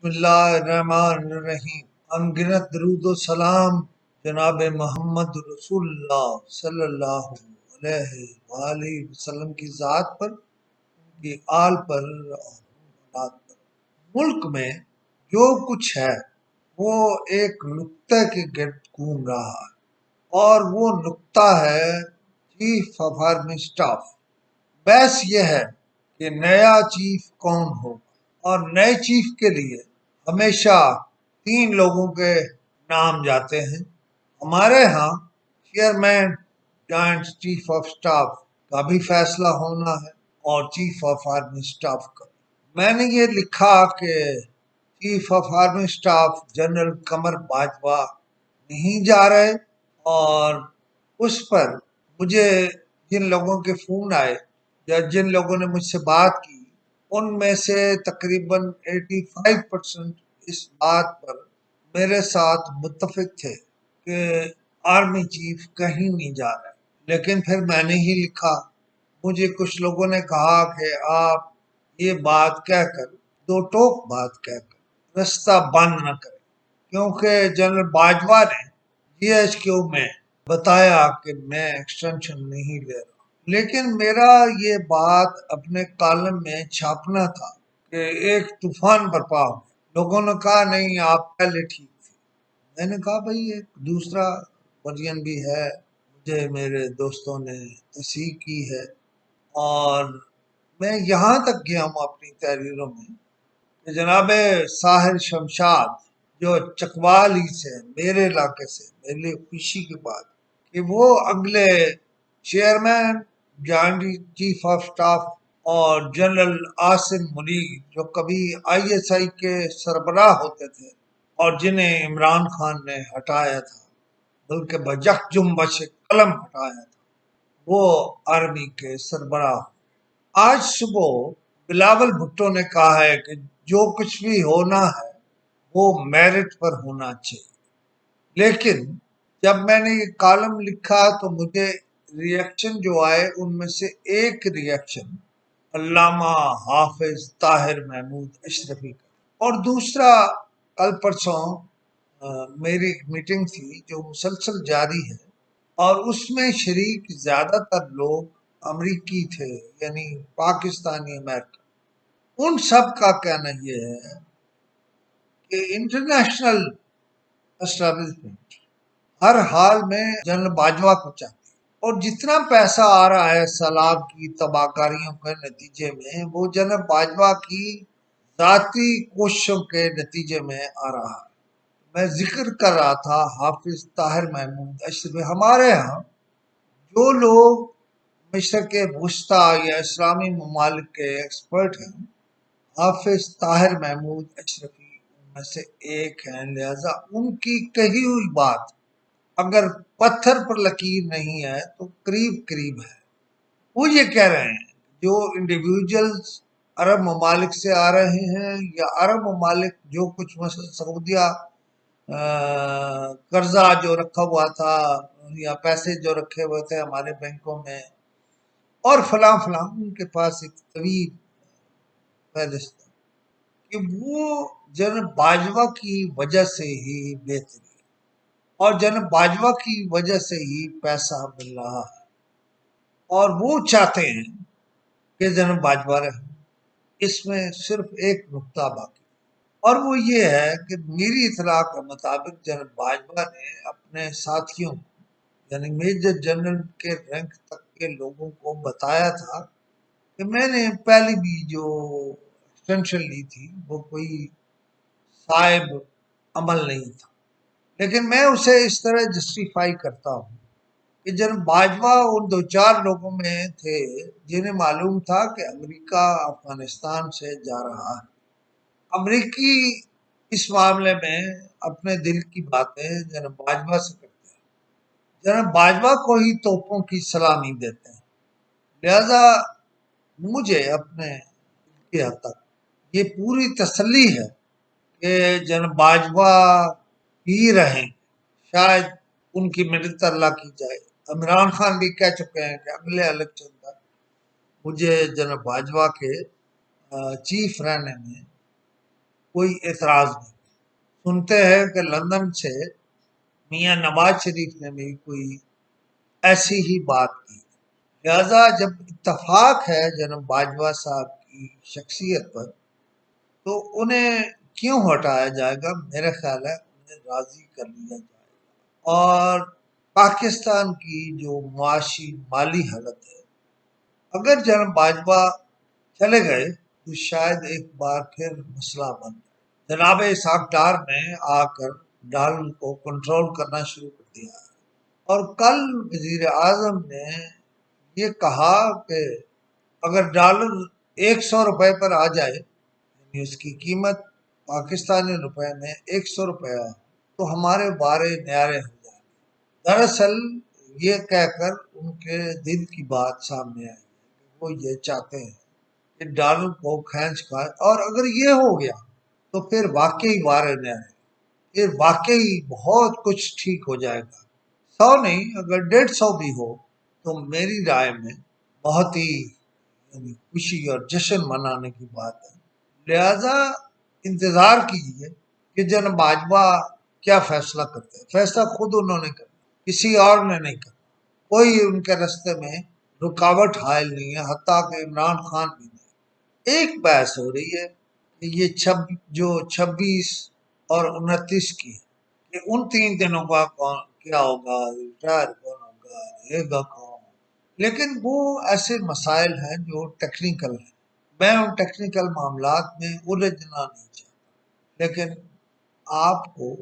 بسم اللہ الرحمن الرحیم۔ انگنت درود و سلام جناب محمد رسول اللہ صلی اللہ علیہ وآلہ وسلم کی ذات پر، ان کی آل پر اور اولاد پر۔ ملک میں جو کچھ ہے وہ ایک نقطے کے گرد گھوم رہا ہے، اور وہ نقطہ ہے چیف آف آرمی اسٹاف۔ بحث یہ ہے کہ نیا چیف کون ہوگا، اور نئے چیف کے لیے ہمیشہ 3 لوگوں کے نام جاتے ہیں۔ ہمارے ہاں chairman joint chief of staff کا بھی فیصلہ ہونا ہے اور چیف آف آرمی اسٹاف کا۔ میں نے یہ لکھا کہ chief of army staff general Qamar Bajwa نہیں جا رہے، اور اس پر مجھے جن لوگوں کے فون آئے یا جن لوگوں نے مجھ سے بات کی، ان میں سے تقریباً 85% اس بات پر میرے ساتھ متفق تھے کہ آرمی چیف کہیں نہیں جا رہے۔ لیکن پھر میں نے ہی لکھا، مجھے کچھ لوگوں نے کہا کہ آپ یہ بات کہہ کر، دو ٹوک بات کہہ کر رستہ بند نہ کریں، کیونکہ جنرل باجوہ نے جی ایچ کیو میں بتایا کہ میں ایکسٹینشن نہیں لے رہا۔ لیکن میرا یہ بات اپنے کالم میں چھاپنا تھا کہ ایک طوفان برپا ہو۔ لوگوں نے کہا نہیں آپ پہلے ٹھیک تھے۔ میں نے کہا بھائی ایک دوسرا ورژن بھی ہے، مجھے میرے دوستوں نے تصحیح کی ہے، اور میں یہاں تک گیا ہوں اپنی تحریروں میں کہ جناب ساحر شمشاد جو چکوال ہی سے میرے علاقے سے، میرے لیے خوشی کی بات کہ وہ اگلے chairman joint chief of staff اور جنرل عاصم منیر جو کبھی آئی ایس آئی کے سربراہ ہوتے تھے اور جنہیں عمران خان نے ہٹایا تھا، بلکہ بجک جنبش قلم ہٹایا تھا، وہ آرمی کے سربراہ۔ آج صبح بلاول بھٹو نے کہا ہے کہ جو کچھ بھی ہونا ہے وہ میرٹ پر ہونا چاہیے۔ لیکن جب میں نے یہ کالم لکھا تو مجھے ریئیکشن جو آئے ان میں سے ایک ریئیکشن علامہ حافظ طاہر محمود اشرفی کا، اور دوسرا کل پرسوں میری ایک میٹنگ تھی جو مسلسل جاری ہے، اور اس میں شریک زیادہ تر لوگ امریکی تھے، یعنی پاکستانی امریکن۔ ان سب کا کہنا یہ ہے کہ انٹرنیشنل اسٹیبلشمنٹ ہر حال میں جنرل باجوہ کو چاہتی ہے، اور جتنا پیسہ آ رہا ہے سیلاب کی تباہ کاریوں کے نتیجے میں، وہ جنرل باجوہ کی ذاتی کوششوں کے نتیجے میں آ رہا ہے۔ میں ذکر کر رہا تھا حافظ طاہر محمود اشرفی۔ ہمارے ہاں جو لوگ مشرق وسطیٰ یا اسلامی ممالک کے ایکسپرٹ ہیں، حافظ طاہر محمود اشرفی ان میں سے ایک ہیں، لہذا ان کی کہی ہوئی بات اگر پتھر پر لکیر نہیں ہے تو قریب قریب ہے۔ وہ یہ کہہ رہے ہیں جو انڈیویجولز عرب ممالک سے آ رہے ہیں، یا عرب ممالک جو کچھ مثلا سعودیہ قرضہ جو رکھا ہوا تھا یا پیسے جو رکھے ہوئے تھے ہمارے بینکوں میں، اور فلاں فلاں، ان کے پاس ایک طویل فہرست ہے کہ وہ جنرل باجوہ کی وجہ سے ہی بہتری ہے، اور جنرل باجوہ کی وجہ سے ہی پیسہ مل رہا ہے، اور وہ چاہتے ہیں کہ جنرل باجوہ رہے۔ اس میں صرف ایک نقطہ باقی، اور وہ یہ ہے کہ میری اطلاع کے مطابق جنرل باجوہ نے اپنے ساتھیوں یعنی میجر جنرل کے رینک تک کے لوگوں کو بتایا تھا کہ میں نے پہلی بھی جو ایکسٹینشن لی تھی وہ کوئی صائب عمل نہیں تھا، لیکن میں اسے اس طرح جسٹیفائی کرتا ہوں کہ جنرل باجوہ ان 2-4 لوگوں میں تھے جنہیں معلوم تھا کہ امریکہ افغانستان سے جا رہا ہے۔ امریکی اس معاملے میں اپنے دل کی باتیں جنرل باجوہ سے کرتے ہیں، جنرل باجوہ کو ہی توپوں کی سلامی دیتے ہیں، لہذا مجھے اپنے کی حد تک یہ پوری تسلی ہے کہ جنرل باجوہ ہی رہیں، شاید ان کی مدد اللہ کی جائے۔ عمران خان بھی کہہ چکے ہیں کہ اگلے الیکشن تک مجھے جنرل باجوہ کے چیف رہنے میں کوئی اعتراض نہیں۔ سنتے ہیں کہ لندن سے میاں نواز شریف نے بھی کوئی ایسی ہی بات کی، لہذا جب اتفاق ہے جناب باجوہ صاحب کی شخصیت پر تو انہیں کیوں ہٹایا جائے گا؟ میرا خیال ہے انہیں راضی کر لیا جائے گا، اور پاکستان کی جو معاشی مالی حالت ہے، اگر جناب باجوہ چلے گئے تو شاید ایک بار پھر مسئلہ بن جائے۔ جناب اسحاق ڈار نے آ کر ڈالر کو کنٹرول کرنا شروع کر دیا ہے، اور کل وزیر اعظم نے یہ کہا کہ اگر ڈالر 100 روپے پر آ جائے، یعنی اس کی قیمت پاکستانی روپے میں 100 روپے تو ہمارے بارے نیارے ہو جائیں گے۔ دراصل یہ کہہ کر ان کے دل کی بات سامنے آئی ہے کہ وہ یہ چاہتے ہیں کہ ڈالر کو کھینچ کھائے، اور اگر یہ ہو گیا تو پھر واقعی بارے نیارے، پھر واقعی بہت کچھ ٹھیک ہو جائے گا۔ 100 نہیں، اگر 150 بھی ہو تو میری رائے میں بہت ہی یعنی خوشی اور جشن منانے کی بات ہے۔ لہذا انتظار کیجیے کہ جناب باجوہ کیا فیصلہ کرتے ہیں۔ فیصلہ خود انہوں نے کرنا، کسی اور نے نہیں کرنا، کوئی ان کے رستے میں رکاوٹ حائل نہیں ہے، حتیٰ کہ عمران خان بھی نہیں۔ ایک بحث ہو رہی ہے کہ یہ جو 26 اور 29 کی ہے کہ ان 3 دنوں کا کیا ہوگا، ریٹائر کون ہوگا، رہے گا کون، لیکن وہ ایسے مسائل ہیں جو ٹیکنیکل ہیں۔ میں ان ٹیکنیکل معاملات میں الجھنا نہیں چاہتا، لیکن آپ کو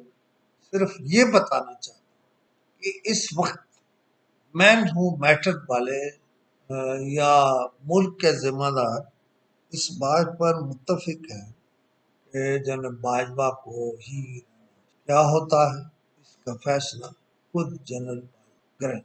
صرف یہ بتانا چاہتا ہوں کہ اس وقت مین ہو میٹر والے یا ملک کے ذمہ دار اس بات پر متفق ہیں کہ جناب باجوہ کو ہی کیا ہوتا ہے اس کا فیصلہ خود جنرل کریں۔